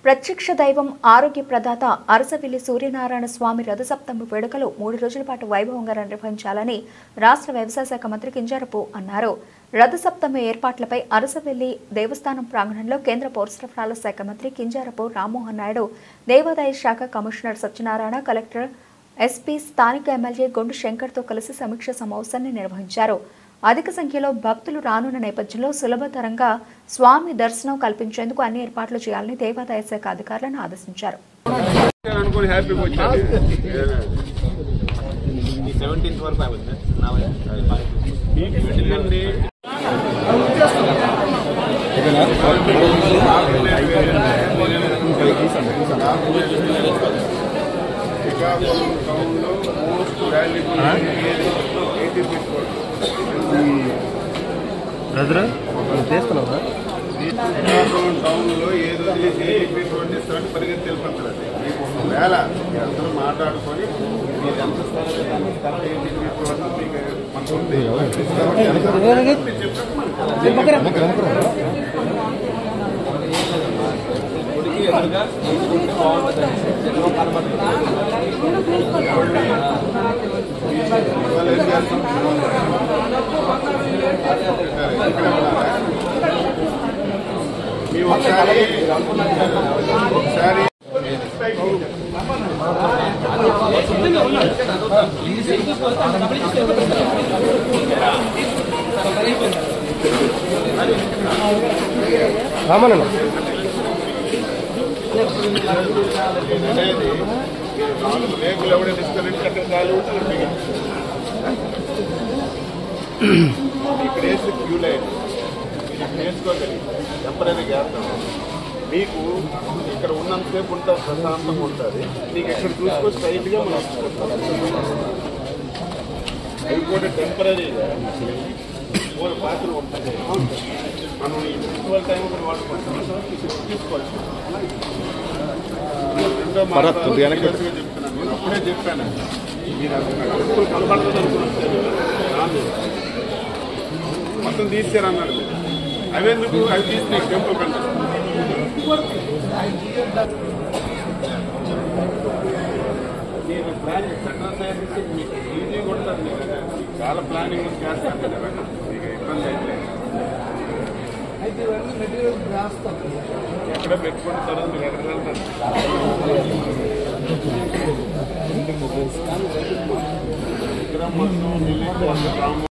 ప్రత్యక్ష దైవం ఆరోగ్య ప్రదాత అరసవిల్లి సూర్యనారాయణ స్వామి రథసప్తమి వేడుకలు 3 రోజుల పాటు వైభవంగా నిర్వహించాలని రాష్ట్ర వ్యవసాయ శాఖ మంత్రి కింజరాపు అన్నారు. రథసప్తమి ఏర్పాట్లపై అరసవిల్లి దేవస్థానం ప్రాంగణంలో కేంద్ర పౌర సరఫరాల శాఖ మంత్రి కింజరాపు రామ్మోహన్ నాయుడు, దేవాదాయ శాఖ కమిషనర్ సత్యనారాయణ, కలెక్టర్, ఎస్పీ, స్థానిక ఎమ్మెల్యే గొండు శంకర్తో కలిసి సమీక్ష సమావేశాన్ని నిర్వహించారు. అధిక సంఖ్యలో భక్తులు రానున్న నేపథ్యంలో సులభతరంగా స్వామి దర్శనం కల్పించేందుకు అన్ని ఏర్పాట్లు చేయాలని దేవాదాయ శాఖ అధికారులను ఆదేశించారు. టౌన్లో ఏదో పరిగెత్తి వెళ్ళిపోతారండి. మీకు ఒకవేళ అందరూ మాట్లాడుకొని మీరు ఎంత ఒకసారి రేకులు ఎవడే డిస్కనెక్ట్ కట్టడాలు ఇక్కడ వేసి క్యూ లైన్ నేర్చుకోగలిగి టెంపరీ చేస్తాం. మీకు ఇక్కడ ఉన్నంతసేపు ఉంటుంది, ప్రశాంతంగా ఉంటుంది. మీకు ఎక్కడ చూసుకో స్ట్రైట్గా మనం అవి కూడా టెంపరీగా మూడు పాత్రలు ఉంటుంది. మనం ఈ ఫెస్టివల్ టైం కూడా వాడుకుంటాం, తీసుకోవచ్చు. రెండో మాట చెప్తున్నాను, నేను అప్పుడే చెప్పాను, మీరు కనబడుతుంది అనుకున్నాను, మొత్తం తీసారన్నాడు. అవెందుకు అవి తీస్తే టెంపుల్ కంటే నేను ప్లానింగ్ సెంట్రల్ సైడ్ నుంచి మీకు ఈజీ కొడుతుంది. చాలా ప్లానింగ్ చేస్తాను కదా, మీకు ఇబ్బంది అయితే ఎక్కడ పెట్టుకున్న తర్వాత మీరు ఎక్కడ వెళ్తారు.